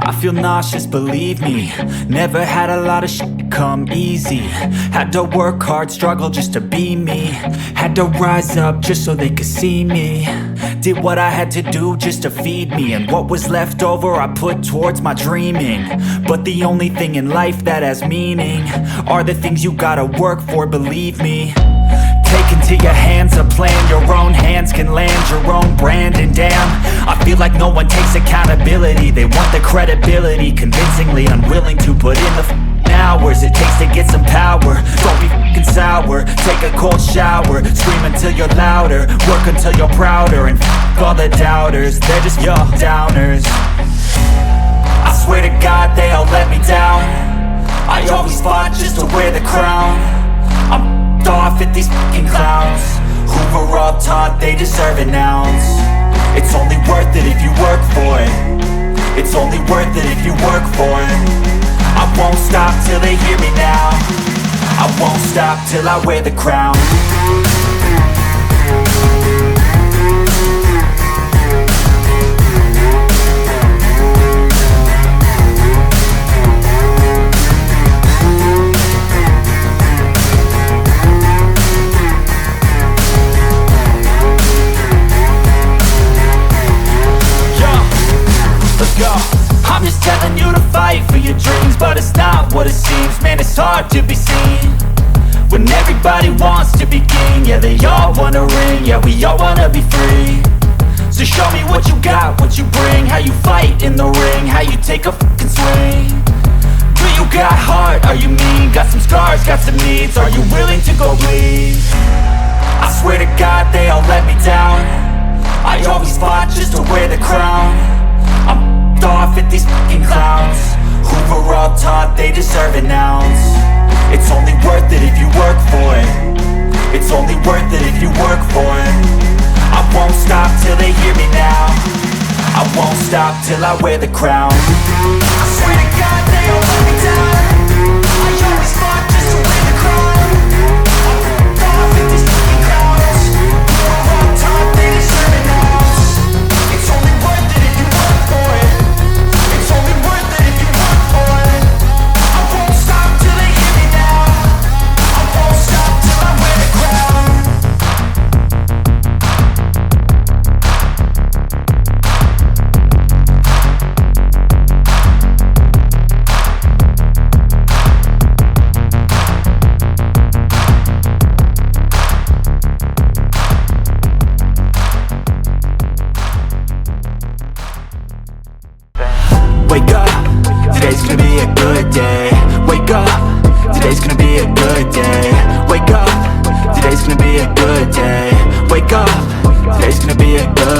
I feel nauseous, believe me. Never had a lot of shit come easy. Had to work hard, struggle just to be me. Had to rise up just so they could see me. Did what I had to do just to feed me, and what was left over I put towards my dreaming. But the only thing in life that has meaning are the things you gotta work for, believe me. Take into your hands a plan, your own hands can land your own brand. And damn, I feel like no one takes accountability. They want the credibility, convincingly unwilling to put in the hours it takes to get some power. Don't be f***ing sour, take a cold shower. Scream until you're louder, work until you're prouder. And f*** all the doubters, they're just your downers. I swear to God they all let me down. I always fought just to wear the crown. I'm off at these fucking clowns who were all taught they deserve an ounce. It's only worth it if you work for it. It's only worth it if you work for it. I won't stop till they hear me now. I won't stop till I wear the crown. I'm just telling you to fight for your dreams, but it's not what it seems. Man, it's hard to be seen when everybody wants to be king. Yeah, they all wanna ring, yeah, we all wanna be free. So show me what you got, what you bring, how you fight in the ring, how you take a fucking swing. Do you got heart, are you mean? Got some scars, got some needs, are you willing to go bleed? I swear to God they all let me down. I always fought just to wear the crown. I'm off at these fucking clowns who were all taught they deserve an ounce. It's only worth it if you work for it. It's only worth it if you work for it. I won't stop till they hear me now. I won't stop till I wear the crown. I swear to God they all let me down. I always fought just to wear the crown. I'm off at these fucking clowns who were all taught they deserve an ounce. It's only worth it if you work for it. It's only worth it if you work for it. I won't stop till they hear me now. I won't stop till I wear the crown. Wake up, today's gonna be a good day. Wake up, today's gonna be a good day. Wake up, today's gonna be a good day. Wake up, today's gonna be a good